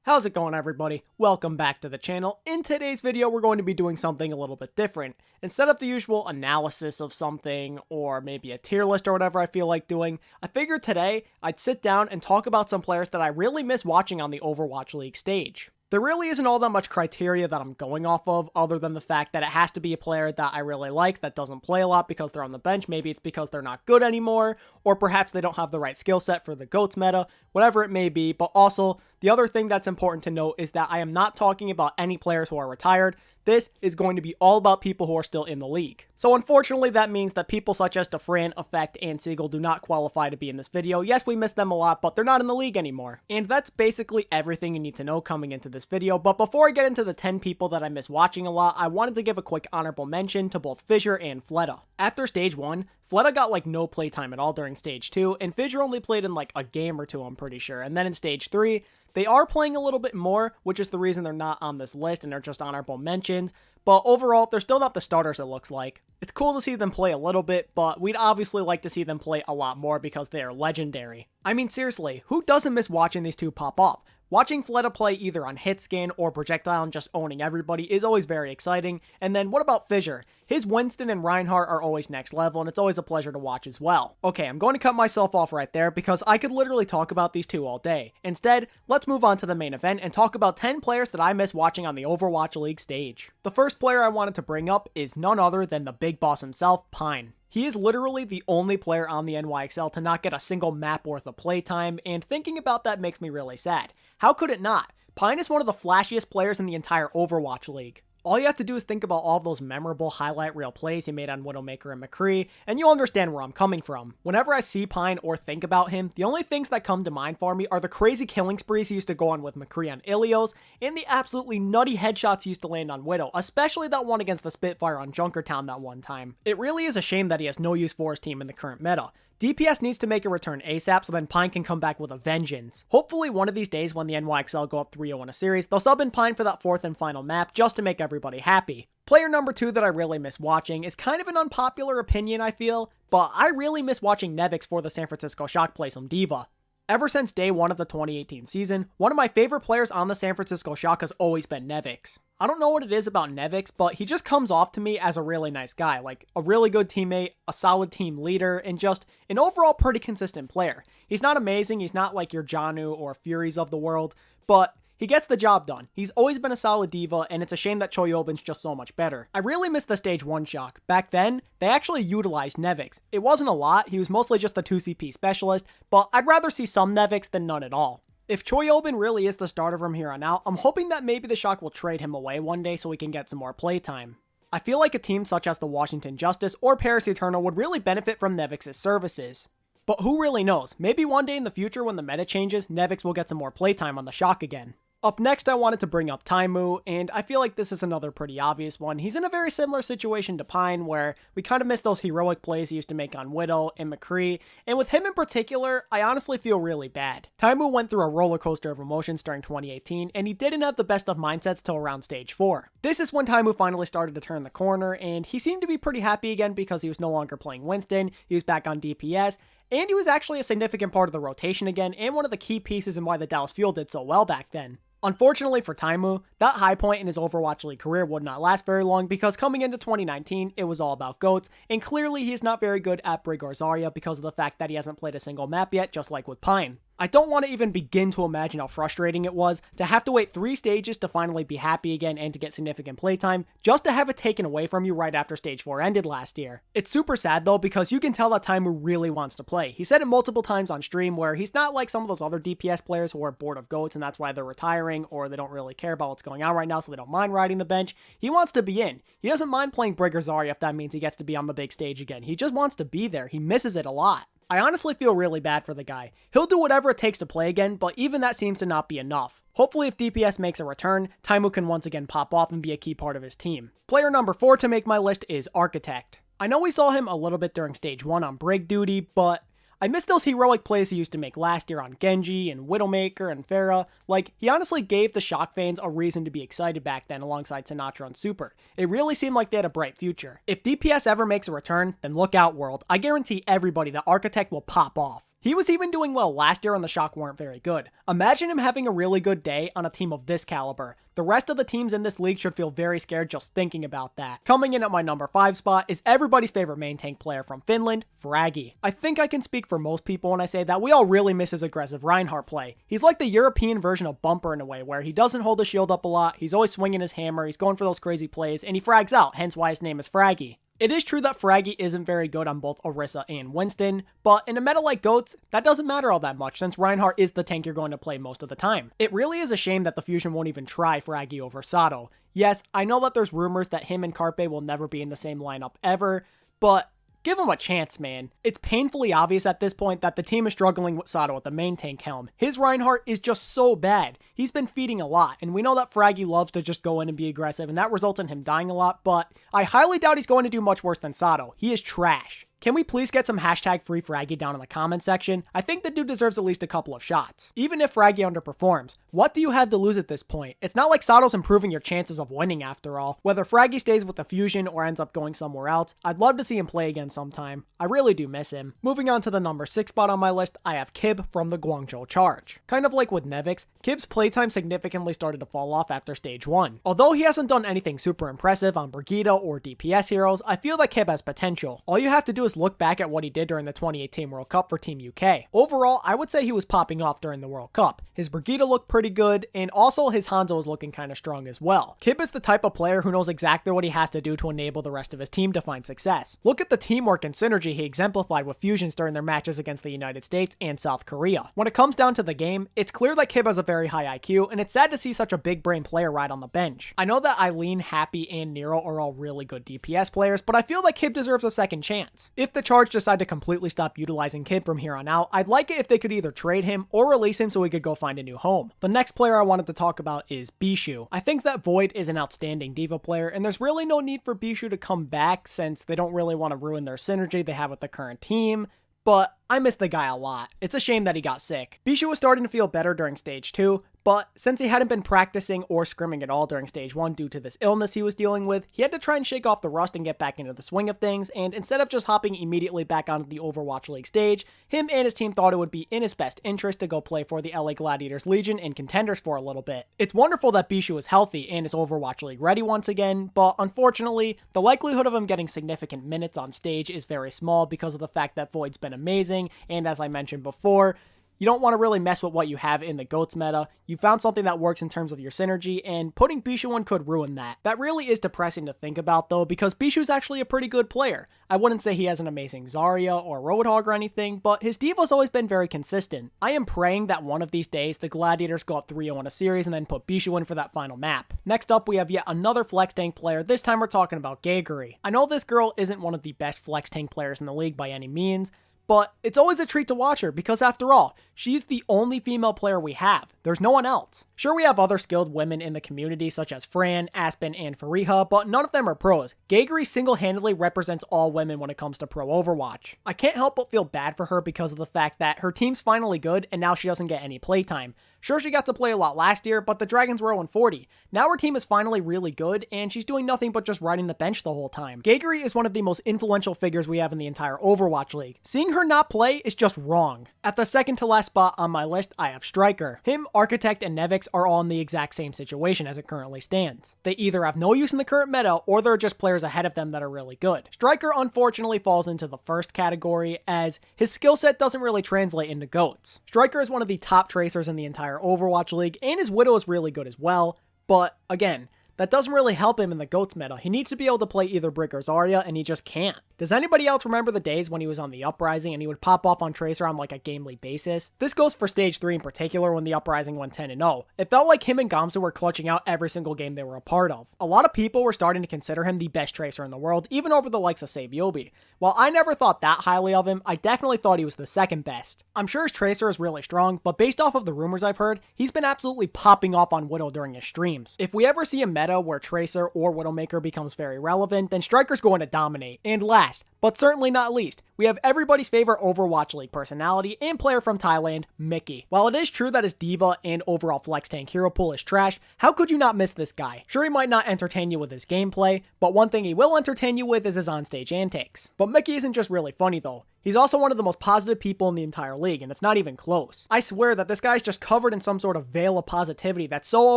How's it going, everybody? Welcome back to the channel. In today's video, we're going to be doing something a little bit different. Instead of the usual analysis of something or maybe a tier list or whatever I feel like doing, I figured today I'd sit down and talk about some players that I really miss watching on the Overwatch League stage. There really isn't all that much criteria that I'm going off of other than the fact that it has to be a player that I really like that doesn't play a lot because they're on the bench. Maybe it's because they're not good anymore, or perhaps they don't have the right skill set for the GOATS meta, whatever it may be. But also, the other thing that's important to note is that I am not talking about any players who are retired. This is going to be all about people who are still in the league. So unfortunately, that means that people such as Defran, Effect, and Siegel do not qualify to be in this video. Yes, we miss them a lot, but they're not in the league anymore. And that's basically everything you need to know coming into this video. But before I get into the 10 people that I miss watching a lot, I wanted to give a quick honorable mention to both Fissure and Fleta. After Stage 1, Fleta got like no playtime at all during Stage 2, and Fissure only played in like a game or two, I'm pretty sure. And then in Stage 3, they are playing a little bit more, which is the reason they're not on this list and they're just honorable mentions. But overall, they're still not the starters, it looks like. It's cool to see them play a little bit, but we'd obviously like to see them play a lot more because they are legendary. I mean, seriously, who doesn't miss watching these two pop off? Watching Fleta play either on Hitscan or Projectile and just owning everybody is always very exciting. And then what about Fissure? His Winston and Reinhardt are always next level, and it's always a pleasure to watch as well. Okay, I'm going to cut myself off right there because I could literally talk about these two all day. Instead, let's move on to the main event and talk about 10 players that I miss watching on the Overwatch League stage. The first player I wanted to bring up is none other than the big boss himself, Pine. He is literally the only player on the NYXL to not get a single map worth of playtime, and thinking about that makes me really sad. How could it not? Pine is one of the flashiest players in the entire Overwatch League. All you have to do is think about all those memorable highlight reel plays he made on Widowmaker and McCree, and you'll understand where I'm coming from. Whenever I see Pine or think about him, the only things that come to mind for me are the crazy killing sprees he used to go on with McCree on Ilios, and the absolutely nutty headshots he used to land on Widow, especially that one against the Spitfire on Junkertown that one time. It really is a shame that he has no use for his team in the current meta. DPS needs to make a return ASAP so then Pine can come back with a vengeance. Hopefully one of these days when the NYXL go up 3-0 in a series, they'll sub in Pine for that fourth and final map just to make everybody happy. Player number 2 that I really miss watching is kind of an unpopular opinion, I feel, but I really miss watching Nevix for the San Francisco Shock play some diva. Ever since day 1 of the 2018 season, one of my favorite players on the San Francisco Shock has always been Nevix. I don't know what it is about Nevix, but he just comes off to me as a really nice guy, like a really good teammate, a solid team leader, and just an overall pretty consistent player. He's not amazing, he's not like your Janu or Furies of the world, but he gets the job done. He's always been a solid diva, and it's a shame that Choyobin's just so much better. I really miss the Stage 1 Shock. Back then, they actually utilized Nevix. It wasn't a lot, he was mostly just the 2CP specialist, but I'd rather see some Nevix than none at all. If Choyobin really is the starter from here on out, I'm hoping that maybe the Shock will trade him away one day so we can get some more playtime. I feel like a team such as the Washington Justice or Paris Eternal would really benefit from Nevix's services. But who really knows? Maybe one day in the future when the meta changes, Nevix will get some more playtime on the Shock again. Up next, I wanted to bring up Taimu, and I feel like this is another pretty obvious one. He's in a very similar situation to Pine, where we kind of miss those heroic plays he used to make on Widow and McCree, and with him in particular, I honestly feel really bad. Taimu went through a roller coaster of emotions during 2018, and he didn't have the best of mindsets till around Stage 4. This is when Taimu finally started to turn the corner, and he seemed to be pretty happy again because he was no longer playing Winston, he was back on DPS, and he was actually a significant part of the rotation again, and one of the key pieces in why the Dallas Fuel did so well back then. Unfortunately for Taimu, that high point in his Overwatch League career would not last very long because coming into 2019, it was all about GOATs, and clearly he's not very good at Brig or Zarya because of the fact that he hasn't played a single map yet, just like with Pine. I don't want to even begin to imagine how frustrating it was to have to wait 3 stages to finally be happy again and to get significant playtime, just to have it taken away from you right after Stage 4 ended last year. It's super sad though because you can tell that Taimu really wants to play. He said it multiple times on stream where he's not like some of those other DPS players who are bored of GOATs and that's why they're retiring or they don't really care about what's going on right now so they don't mind riding the bench. He wants to be in. He doesn't mind playing Brig or Zarya if that means he gets to be on the big stage again. He just wants to be there. He misses it a lot. I honestly feel really bad for the guy. He'll do whatever it takes to play again, but even that seems to not be enough. Hopefully if DPS makes a return, Taimu can once again pop off and be a key part of his team. Player number 4 to make my list is Architect. I know we saw him a little bit during Stage 1 on Brig duty, but I miss those heroic plays he used to make last year on Genji and Widowmaker and Pharah. Like, he honestly gave the Shock fans a reason to be excited back then alongside Sinatra and Super. It really seemed like they had a bright future. If DPS ever makes a return, then look out, world. I guarantee everybody that Architect will pop off. He was even doing well last year when the Shock weren't very good. Imagine him having a really good day on a team of this caliber. The rest of the teams in this league should feel very scared just thinking about that. Coming in at my number 5 spot is everybody's favorite main tank player from Finland, Fraggy. I think I can speak for most people when I say that we all really miss his aggressive Reinhardt play. He's like the European version of Bumper in a way, where he doesn't hold his shield up a lot, he's always swinging his hammer, he's going for those crazy plays, and he frags out, hence why his name is Fraggy. It is true that Fraggy isn't very good on both Orisa and Winston, but in a meta like GOATS, that doesn't matter all that much since Reinhardt is the tank you're going to play most of the time. It really is a shame that the Fusion won't even try Fraggy over Sato. Yes, I know that there's rumors that him and Carpe will never be in the same lineup ever, but give him a chance, man. It's painfully obvious at this point that the team is struggling with Sato at the main tank helm. His Reinhardt is just so bad. He's been feeding a lot, and we know that Fraggy loves to just go in and be aggressive, and that results in him dying a lot, but I highly doubt he's going to do much worse than Sato. He is trash. Can we please get some hashtag free Fraggy down in the comment section? I think the dude deserves at least a couple of shots. Even if Fraggy underperforms, what do you have to lose at this point? It's not like Sato's improving your chances of winning after all. Whether Fraggy stays with the Fusion or ends up going somewhere else, I'd love to see him play again sometime. I really do miss him. Moving on to the number 6 spot on my list, I have Kib from the Guangzhou Charge. Kind of like with Nevix, Kib's playtime significantly started to fall off after stage 1. Although he hasn't done anything super impressive on Brigitte or DPS heroes, I feel that Kib has potential. All you have to do is look back at what he did during the 2018 World Cup for Team UK. Overall, I would say he was popping off during the World Cup. His Brigitte looked pretty good, and also his Hanzo was looking kind of strong as well. Kib is the type of player who knows exactly what he has to do to enable the rest of his team to find success. Look at the teamwork and synergy he exemplified with Fusions during their matches against the United States and South Korea. When it comes down to the game, it's clear that Kib has a very high IQ, and it's sad to see such a big brain player ride on the bench. I know that Eileen, Happy, and Nero are all really good DPS players, but I feel like Kib deserves a second chance. If the Charge decide to completely stop utilizing Kib from here on out, I'd like it if they could either trade him or release him so he could go find a new home. The next player I wanted to talk about is Bishu. I think that Void is an outstanding diva player, and there's really no need for Bishu to come back since they don't really want to ruin their synergy they have with the current team, but I miss the guy a lot. It's a shame that he got sick. Bishu was starting to feel better during stage 2, but since he hadn't been practicing or scrimming at all during stage 1 due to this illness he was dealing with, he had to try and shake off the rust and get back into the swing of things, and instead of just hopping immediately back onto the Overwatch League stage, him and his team thought it would be in his best interest to go play for the LA Gladiators Legion and Contenders for a little bit. It's wonderful that Bishu is healthy and is Overwatch League ready once again, but unfortunately, the likelihood of him getting significant minutes on stage is very small because of the fact that Void's been amazing, and as I mentioned before, you don't want to really mess with what you have in the GOATS meta. You found something that works in terms of your synergy, and putting Bishu in could ruin that. That really is depressing to think about though, because Bishu's actually a pretty good player. I wouldn't say he has an amazing Zarya or Roadhog or anything, but his Diva's always been very consistent. I am praying that one of these days the Gladiators go up 3-0 in a series and then put Bishu in for that final map. Next up, we have yet another flex tank player. This time we're talking about Geguri. I know this girl isn't one of the best flex tank players in the league by any means, but it's always a treat to watch her because after all, she's the only female player we have. There's no one else. Sure, we have other skilled women in the community such as Fran, Aspen, and Fariha, but none of them are pros. Geguri single-handedly represents all women when it comes to pro Overwatch. I can't help but feel bad for her because of the fact that her team's finally good and now she doesn't get any playtime. Sure, she got to play a lot last year, but the Dragons were 0-40. Now her team is finally really good, and she's doing nothing but just riding the bench the whole time. Geguri is one of the most influential figures we have in the entire Overwatch League. Seeing her not play is just wrong. At the second to last spot on my list, I have Striker. Him, Architect, and Nevix are all in the exact same situation as it currently stands. They either have no use in the current meta, or there are just players ahead of them that are really good. Striker unfortunately falls into the first category, as his skill set doesn't really translate into GOATs. Striker is one of the top tracers in the entire Overwatch League, and his Widow is really good as well, but again, that doesn't really help him in the GOATS meta. He needs to be able to play either Brick or Zarya, and he just can't. Does anybody else remember the days when he was on the Uprising and he would pop off on Tracer on like a gamely basis? This goes for Stage 3 in particular when the Uprising went 10-0. It felt like him and Gamsu were clutching out every single game they were a part of. A lot of people were starting to consider him the best Tracer in the world, even over the likes of Sabiobi. While I never thought that highly of him, I definitely thought he was the second best. I'm sure his Tracer is really strong, but based off of the rumors I've heard, he's been absolutely popping off on Widow during his streams. If we ever see a meta where Tracer or Widowmaker becomes very relevant, then Striker's going to dominate. And last, but certainly not least, we have everybody's favorite Overwatch League personality and player from Thailand, Mickey. While it is true that his diva and overall flex tank hero pool is trash, how could you not miss this guy? Sure, he might not entertain you with his gameplay, but one thing he will entertain you with is his onstage antics. But Mickey isn't just really funny though. He's also one of the most positive people in the entire league, and it's not even close. I swear that this guy's just covered in some sort of veil of positivity that's so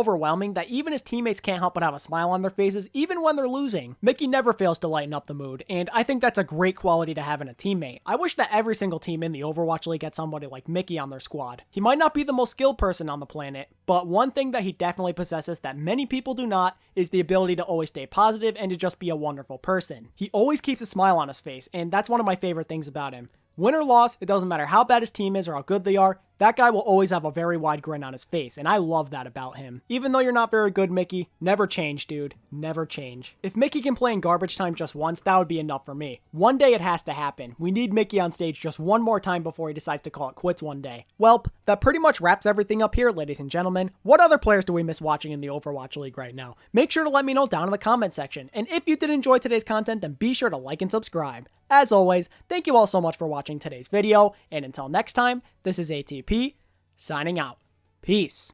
overwhelming that even his teammates can't help but have a smile on their faces, even when they're losing. Mickey never fails to lighten up the mood, and I think that's a great quality to have in a teammate. I wish that every single team in the Overwatch League had somebody like Mickey on their squad. He might not be the most skilled person on the planet, but one thing that he definitely possesses that many people do not is the ability to always stay positive and to just be a wonderful person. He always keeps a smile on his face, and that's one of my favorite things about him. Win or loss, it doesn't matter how bad his team is or how good they are, that guy will always have a very wide grin on his face, and I love that about him. Even though you're not very good, Mickey, never change, dude. Never change. If Mickey can play in garbage time just once, that would be enough for me. One day it has to happen. We need Mickey on stage just one more time before he decides to call it quits one day. Welp, that pretty much wraps everything up here, ladies and gentlemen. What other players do we miss watching in the Overwatch League right now? Make sure to let me know down in the comment section. And if you did enjoy today's content, then be sure to like and subscribe. As always, thank you all so much for watching today's video, and until next time, this is ATP, signing out. Peace.